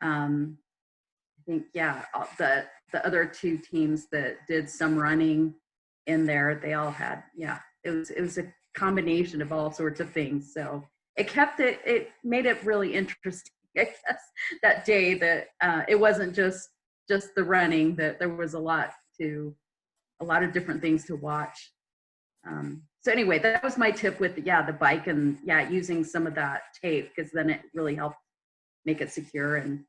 I think, yeah, the other two teams that did some running in there, they all had, yeah, it was a combination of all sorts of things. So it made it really interesting, I guess, that day, that it wasn't just the running, that there was a lot of different things to watch. So anyway, that was my tip with the bike, and yeah, using some of that tape, because then it really helped make it secure. And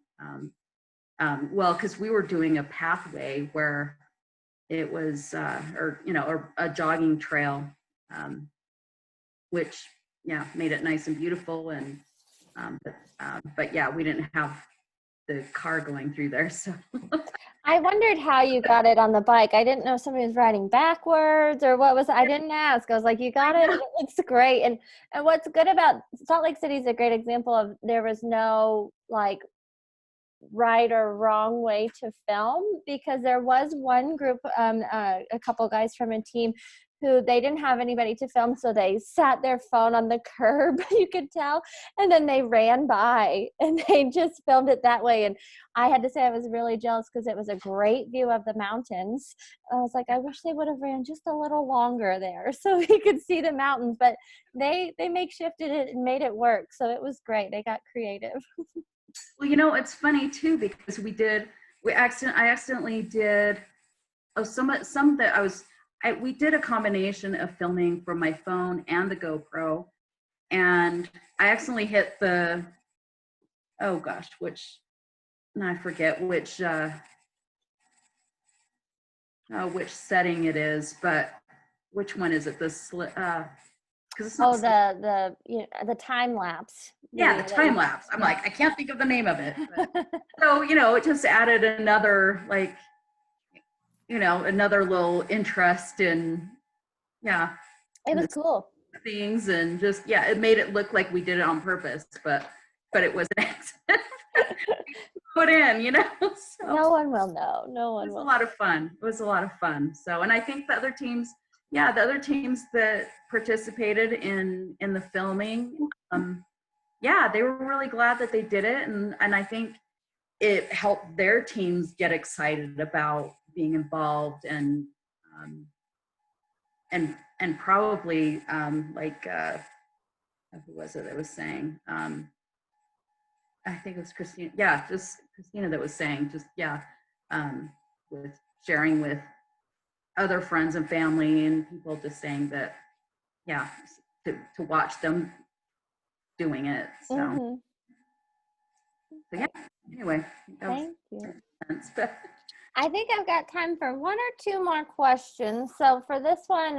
well, because we were doing a pathway where it was or a jogging trail, which made it nice and beautiful. And but yeah, we didn't have the car going through there, so I wondered how you got it on the bike. I didn't know somebody was riding backwards or what was. I didn't ask. I was like, you got it. It looks great. And what's good about Salt Lake City is a great example of, there was no like right or wrong way to film, because there was one group, a couple guys from a team who they didn't have anybody to film, so they sat their phone on the curb, you could tell, and then they ran by and they just filmed it that way. And I had to say I was really jealous, because it was a great view of the mountains. I was like, I wish they would have ran just a little longer there so we could see the mountains, but they makeshifted it and made it work. So it was great. They got creative. Well, it's funny too, because I accidentally did we did a combination of filming from my phone and the GoPro, and I accidentally hit the, oh gosh, I forget which setting it is, but which one is it? Because it's not the time lapse. Yeah, the time lapse. I'm like, I can't think of the name of it. But, so, it just added another, like, another little interest in, it was cool. Things, and just, it made it look like we did it on purpose, but it was an accident. Put in, So no one will know. No one will. It was a lot of fun. It was a lot of fun. So, and I think the other teams that participated in the filming, they were really glad that they did it, and I think it helped their teams get excited about being involved, and probably like who was it that was saying? I think it was Christina. Yeah, just Christina that was saying, just with sharing with other friends and family and people, just saying that to watch them doing it. So, Mm-hmm. so Anyway, that was Thank you. intense. I think I've got time for one or two more questions. So for this one,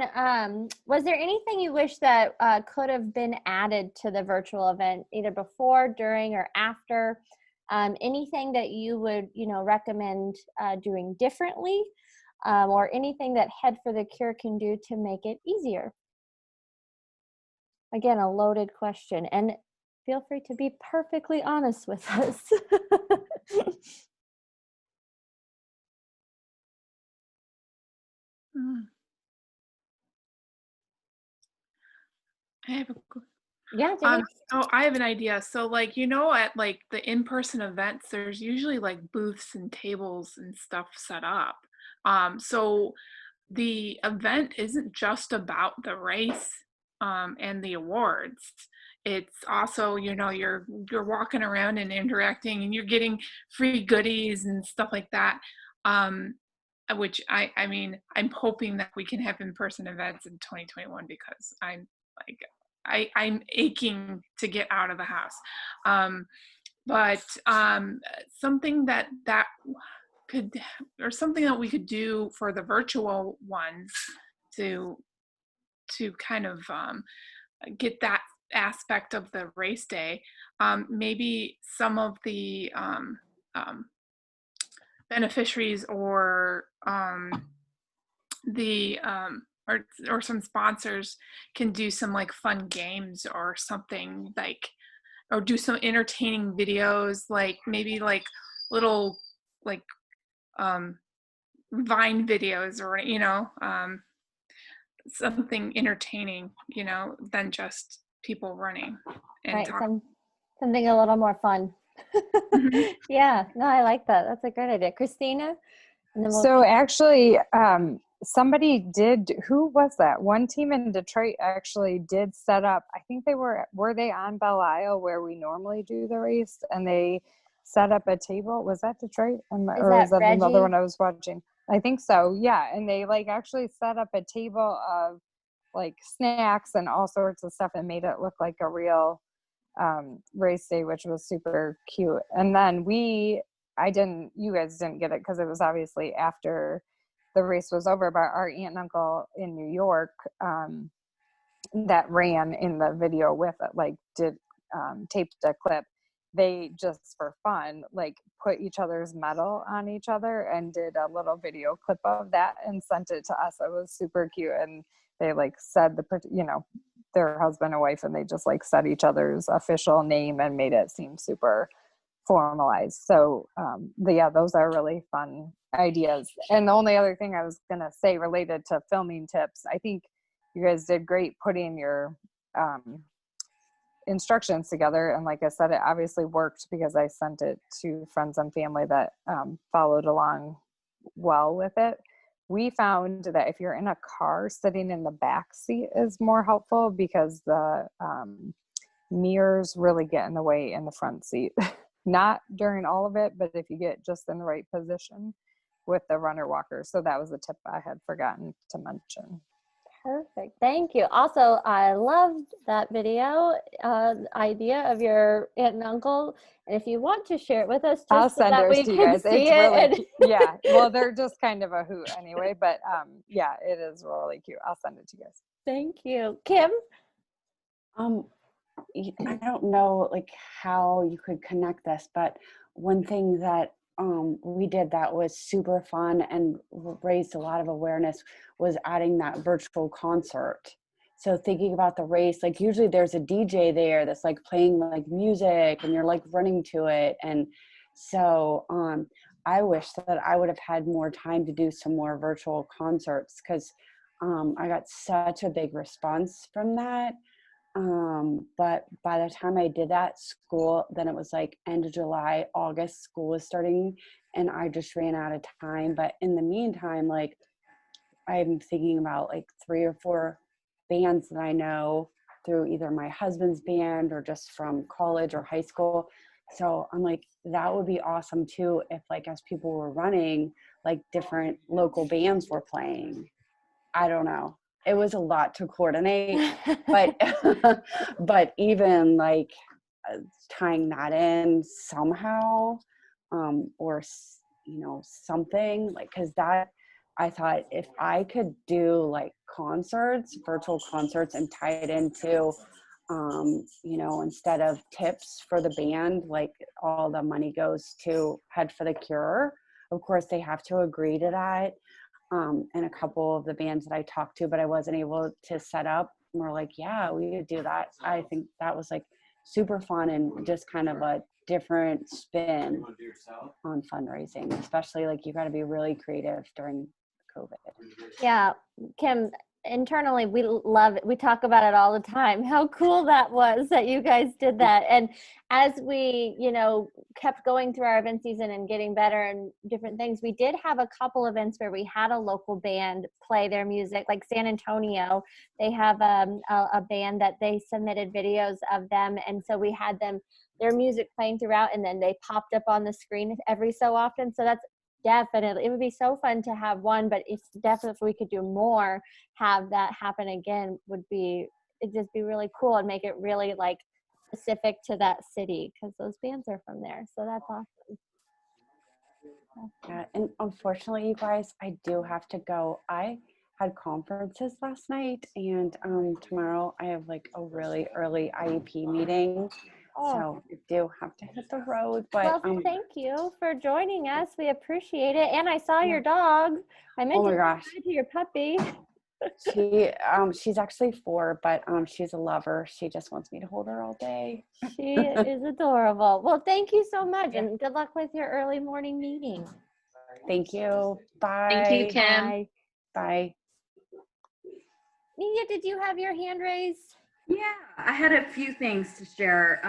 was there anything you wish that could have been added to the virtual event, either before, during, or after? Anything that you would, recommend doing differently, or anything that Head for the Cure can do to make it easier? Again, a loaded question, and feel free to be perfectly honest with us. I have a Yeah, Jenny. oh, I have an idea. So like, at like the in-person events, there's usually like booths and tables and stuff set up. So the event isn't just about the race and the awards. It's also, you're walking around and interacting and you're getting free goodies and stuff like that. Which I mean, I'm hoping that we can have in-person events in 2021 because I'm like, I'm aching to get out of the house. But something that could, or something that we could do for the virtual ones to kind of get that aspect of the race day. Maybe some of the beneficiaries or the or some sponsors can do some like fun games or something, like, or do some entertaining videos, like maybe like little like Vine videos, or something entertaining, than just people running and Right, talking. something a little more fun. Mhm. Yeah, no, I like that. That's a great idea. Christina? And then So actually, somebody did, who was that? One team in Detroit actually did set up, I think were they on Belle Isle where we normally do the race, and they set up a table. Was that Detroit? Or is that another one I was watching? I think so, yeah. And they like actually set up a table of like snacks and all sorts of stuff and made it look like a real race day, which was super cute. And then you guys didn't get it because it was obviously after the race was over, but our aunt and uncle in New York that ran in the video with it, like did taped a clip. They just for fun, like put each other's medal on each other and did a little video clip of that and sent it to us. It was super cute. And they like said their husband and wife, and they just like said each other's official name and made it seem super formalized. So those are really fun ideas. And the only other thing I was gonna say related to filming tips, I think you guys did great putting your instructions together, and like I said, it obviously worked because I sent it to friends and family that followed along well with it. We found that if you're in a car, sitting in the back seat is more helpful because the mirrors really get in the way in the front seat. Not during all of it, but if you get just in the right position with the runner walker. So that was a tip I had forgotten to mention. Perfect. Thank you. Also, I loved that video idea of your aunt and uncle. And if you want to share it with us, I'll just so send that those we to you can guys. see It's really it. yeah. Well, they're just kind of a hoot anyway, but yeah, it is really cute. I'll send it to you guys. Thank you. Kim? I don't know like how you could connect this, but one thing that we did that was super fun and raised a lot of awareness was adding that virtual concert. So thinking about the race, like usually there's a DJ there that's like playing like music and you're like running to it. And so I wish that I would have had more time to do some more virtual concerts because I got such a big response from that. But by the time I did that then it was like end of July, August, school was starting and I just ran out of time. But in the meantime, like I'm thinking about like 3 or 4 bands that I know through either my husband's band or just from college or high school. So I'm like, that would be awesome too. If like, as people were running, like different local bands were playing. I don't know. It was a lot to coordinate, but but even like tying that in somehow, or, you know, something like, cause that, I thought if I could do like concerts, virtual concerts, and tie it into, you know, instead of tips for the band, like all the money goes to Head for the Cure. Of course, they have to agree to that. And a couple of the bands that I talked to, but I wasn't able to set up, and we're like, yeah, we could do that. I think that was like super fun and just kind of a different spin on fundraising, especially like you got to be really creative during COVID. Yeah, Kim, internally we love it. We talk about it all the time. How cool that was that you guys did that. And as we, you know, kept going through our event season and getting better and different things, we did have a couple events where we had a local band play their music, like San Antonio. They have a band that they submitted videos of them. And so we had their music playing throughout, and then they popped up on the screen every so often. So that's definitely, it would be so fun to have one, but it's definitely, if we could do more, have that happen again, it'd just be really cool and make it really like specific to that city, because those bands are from there. So that's awesome. Yeah, and unfortunately, you guys, I do have to go. I had conferences last night, and tomorrow I have like a really early IEP meeting. So I do have to hit the road, but well, thank you for joining us. We appreciate it. And I saw your dog. I meant oh my to gosh, say hi to your puppy. She's actually 4, but she's a lover. She just wants me to hold her all day. She is adorable. Well, thank you so much, and good luck with your early morning meeting. Thank you. Bye. Thank you, Kim. Bye. Bye. Nia, did you have your hand raised? Yeah, I had a few things to share.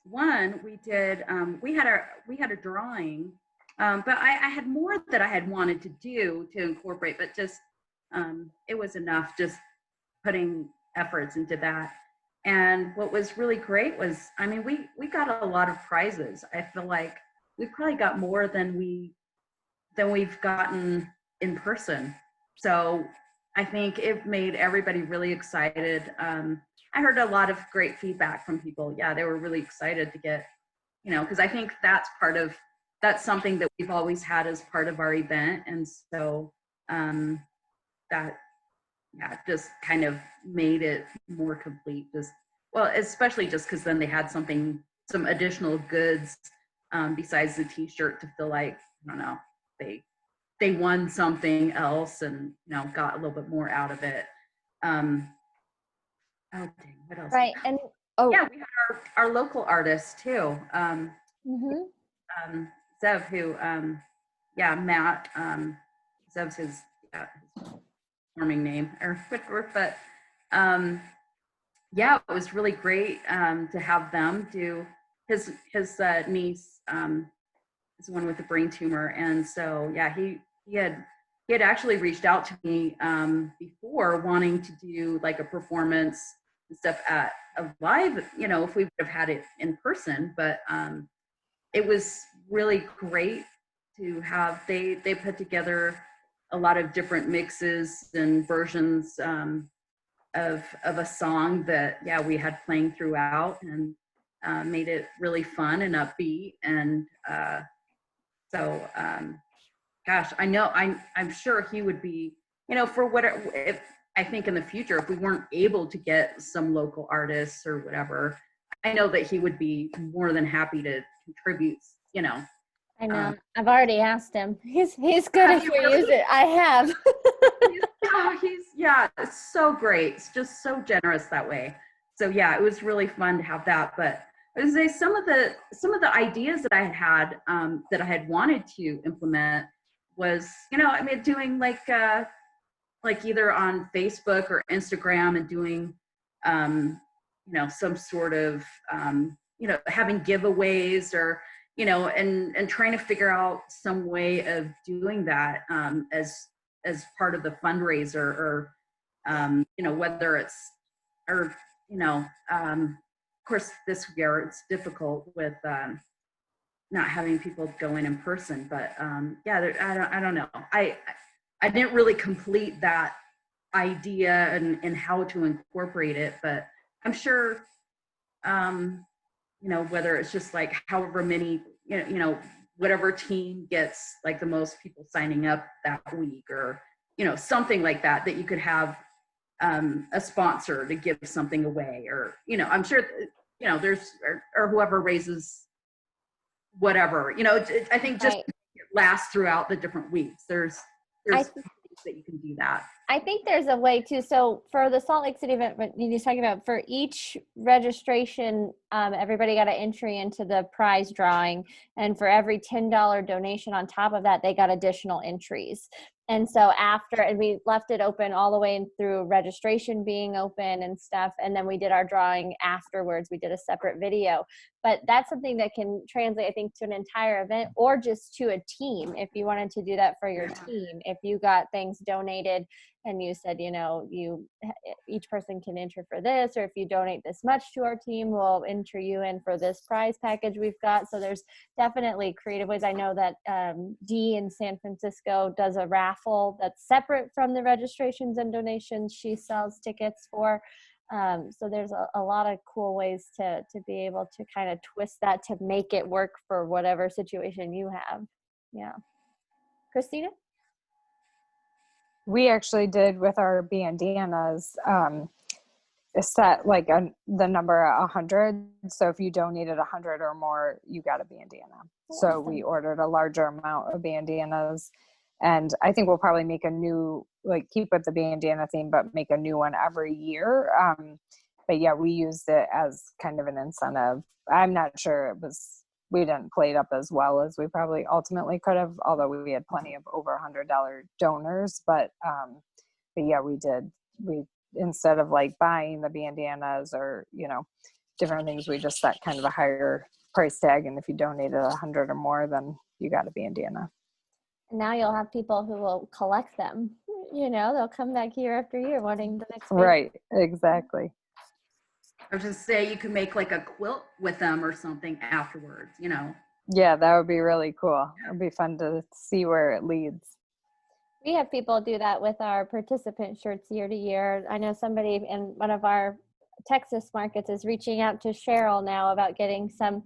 One, we did, we had a drawing, but I had more that I had wanted to do to incorporate, but just, it was enough just putting efforts into that. And what was really great was, I mean, we got a lot of prizes. I feel like we probably got more than we've gotten in person. So I think it made everybody really excited. I heard a lot of great feedback from people. Yeah, they were really excited to get, you know, because I think that's something that we've always had as part of our event. And so that, yeah, just kind of made it more complete. Well, especially just because then they had some additional goods besides the t-shirt to feel like, I don't know, they won something else and, you know, got a little bit more out of it. Oh dang, what else? Right, and yeah, we had our local artists too. Zev, who Matt, Zev's his performing name or whatever, but yeah, it was really great to have them do. His niece is the one with the brain tumor, and so yeah, he had actually reached out to me before, wanting to do like a performance and stuff at a live, you know, if we would have had it in person. But it was really great to have, they put together a lot of different mixes and versions of a song that, yeah, we had playing throughout, and made it really fun and upbeat. And so gosh, I know, I'm sure he would be, you know, for whatever, if I think in the future, if we weren't able to get some local artists or whatever, I know that he would be more than happy to contribute, you know. I know. I've already asked him. He's good if we use it. I have. Yeah, it's so great. It's just so generous that way. So yeah, it was really fun to have that. But I would say some of the ideas that I had that I had wanted to implement was, you know, I mean, doing like either on Facebook or Instagram, and doing you know, some sort of you know, having giveaways, or you know, and trying to figure out some way of doing that as part of the fundraiser, or you know, whether it's, or you know, of course this year it's difficult with not having people go in person, but yeah, I don't know. I didn't really complete that idea and how to incorporate it, but I'm sure you know, whether it's just like however many, you know, whatever team gets like the most people signing up that week, or, something like that, that you could have a sponsor to give something away, or, I'm sure, there's, or whoever raises whatever, I think just lasts throughout the different weeks. There's ways that you can do that. I think there's a way too. So for the Salt Lake City event, what you're talking about, for each registration, everybody got an entry into the prize drawing. And for every $10 donation on top of that, they got additional entries. And so and we left it open all the way through registration being open and stuff. And then we did our drawing afterwards. We did a separate video. But that's something that can translate, I think, to an entire event, or just to a team. If you wanted to do that for your team, if you got things donated and you said, each person can enter for this, or if you donate this much to our team, we'll enter you in for this prize package we've got. So there's definitely creative ways. I know that Dee in San Francisco does a raffle that's separate from the registrations and donations she sells tickets for. So there's a lot of cool ways to be able to kind of twist that to make it work for whatever situation you have. Yeah. Christina? We actually did with our bandanas, set like the number 100. So if you donated 100 or more, you got a bandana. Awesome. So we ordered a larger amount of bandanas, and I think we'll probably make a new, keep with the bandana theme, but make a new one every year. But yeah, we used it as kind of an incentive. I'm not sure we didn't play it up as well as we probably ultimately could have, although we had plenty of over $100 donors. But yeah, we instead of buying the bandanas or, different things, we just set kind of a higher price tag. And if you donated 100 or more, then you got a bandana. And now you'll have people who will collect them. They'll come back year after year wanting the next. Right, exactly. I was just say you could make a quilt with them or something afterwards, Yeah, that would be really cool. It'd be fun to see where it leads. We have people do that with our participant shirts year to year. I know somebody in one of our Texas markets is reaching out to Cheryl now about getting some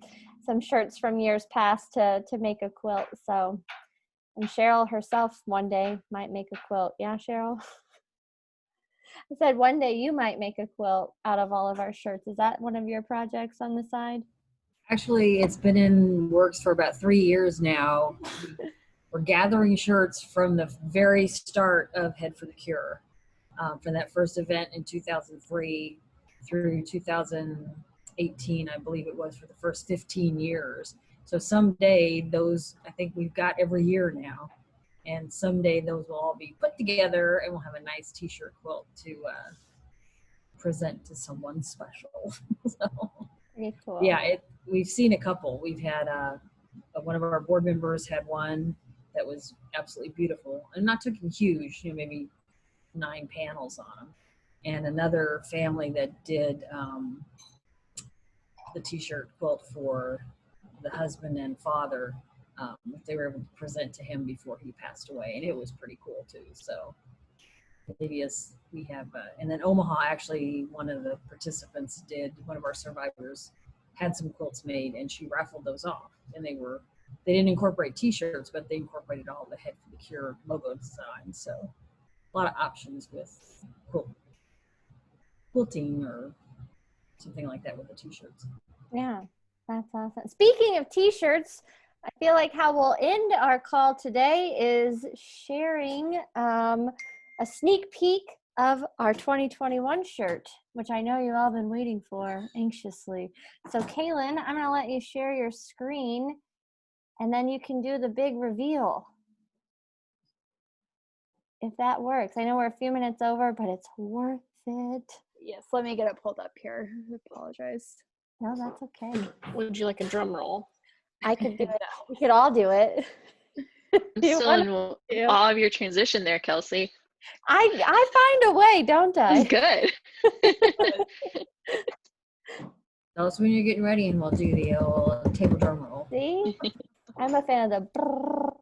shirts from years past to make a quilt. So, and Cheryl herself one day might make a quilt. Yeah, Cheryl? I said one day you might make a quilt out of all of our shirts. Is that one of your projects on the side? Actually, it's been in works for about 3 years now. We're gathering shirts from the very start of Head for the Cure, from that first event in 2003 through 2018, I believe it was, for the first 15 years. So someday those, I think we've got every year now. And someday those will all be put together and we'll have a nice t-shirt quilt to present to someone special. So, pretty cool. Yeah, we've seen a couple. We've had one of our board members had one that was absolutely beautiful. I'm not talking huge, maybe 9 panels on them. And another family that did the t-shirt quilt for the husband and father. They were able to present to him before he passed away, and it was pretty cool too. So maybe we have, and then Omaha, actually, one of the participants one of our survivors had some quilts made, and she raffled those off, and they didn't incorporate t-shirts, but they incorporated all the Head for the Cure logo design. So a lot of options with quilting or something like that with the t-shirts. Yeah, that's awesome. Speaking of t-shirts, I feel like how we'll end our call today is sharing a sneak peek of our 2021 shirt, which I know you've all been waiting for anxiously. So Kaylin, I'm going to let you share your screen, and then you can do the big reveal, if that works. I know we're a few minutes over, but it's worth it. Yes, let me get it pulled up here. I apologize. No, that's okay. Would you like a drum roll? I could do it. We could all do it. I'm still in awe of your transition there, Kelsey. I find a way, don't I? Good. Tell us when you're getting ready and we'll do the old table drum roll. See? I'm a fan of the brrr.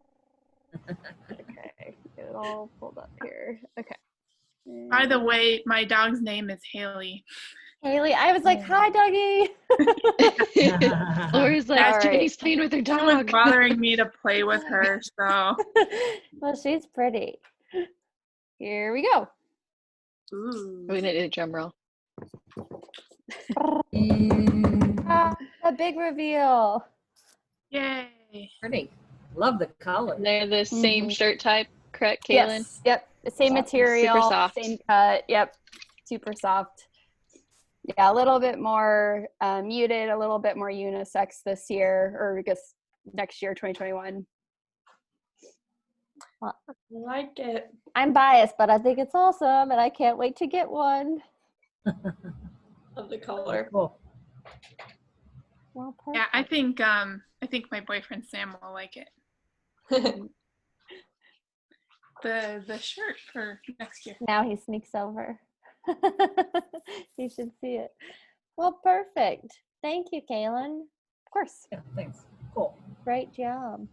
Okay, get it all pulled up here. Okay. By the way, my dog's name is Haley. Haley, I was like, hi, doggy. Laura's like, All right. Tiffany's playing with her She was dog. bothering me to play with her, so. Well, she's pretty. Here we go. Ooh. We're gonna do a drum roll. A big reveal. Yay. Pretty. Love the color. They're the same shirt type, correct, Kaylin? Yes. Yep. The same material. Super soft. Same cut. Yep. Super soft. Yeah, a little bit more muted, a little bit more unisex this year, or I guess next year, 2021. Well, I like it. I'm biased, but I think it's awesome, and I can't wait to get one. Love the color. Cool. Well, Yeah, perfect. I think my boyfriend Sam will like it. The shirt for next year. Now he sneaks over. You should see it. Well, perfect. Thank you, Kaylin. Of course. Yeah, thanks. Cool. Great job.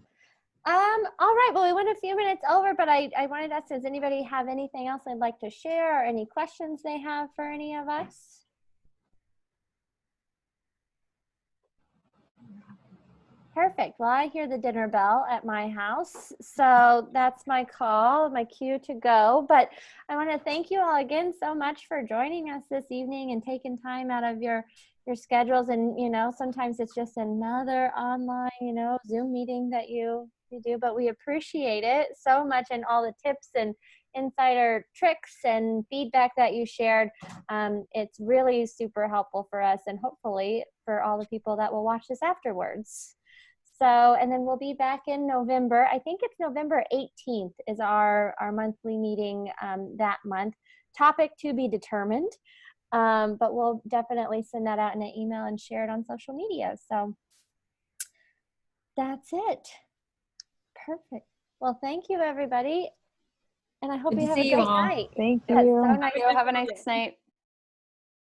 All right. Well, we went a few minutes over, but I wanted to ask, does anybody have anything else they'd like to share or any questions they have for any of us? Perfect. Well, I hear the dinner bell at my house, so that's my call, my cue to go. But I want to thank you all again so much for joining us this evening and taking time out of your schedules. And, you know, sometimes it's just another online, you know, Zoom meeting that you do, but we appreciate it so much, and all the tips and insider tricks and feedback that you shared. It's really super helpful for us, and hopefully for all the people that will watch this afterwards. So, and then we'll be back in November. I think it's November 18th is our monthly meeting that month. Topic to be determined, but we'll definitely send that out in an email and share it on social media. So that's it. Perfect. Well, thank you, everybody. And I hope Good you to have a see you great all. night. Thank That's you. so nice. Have a nice night.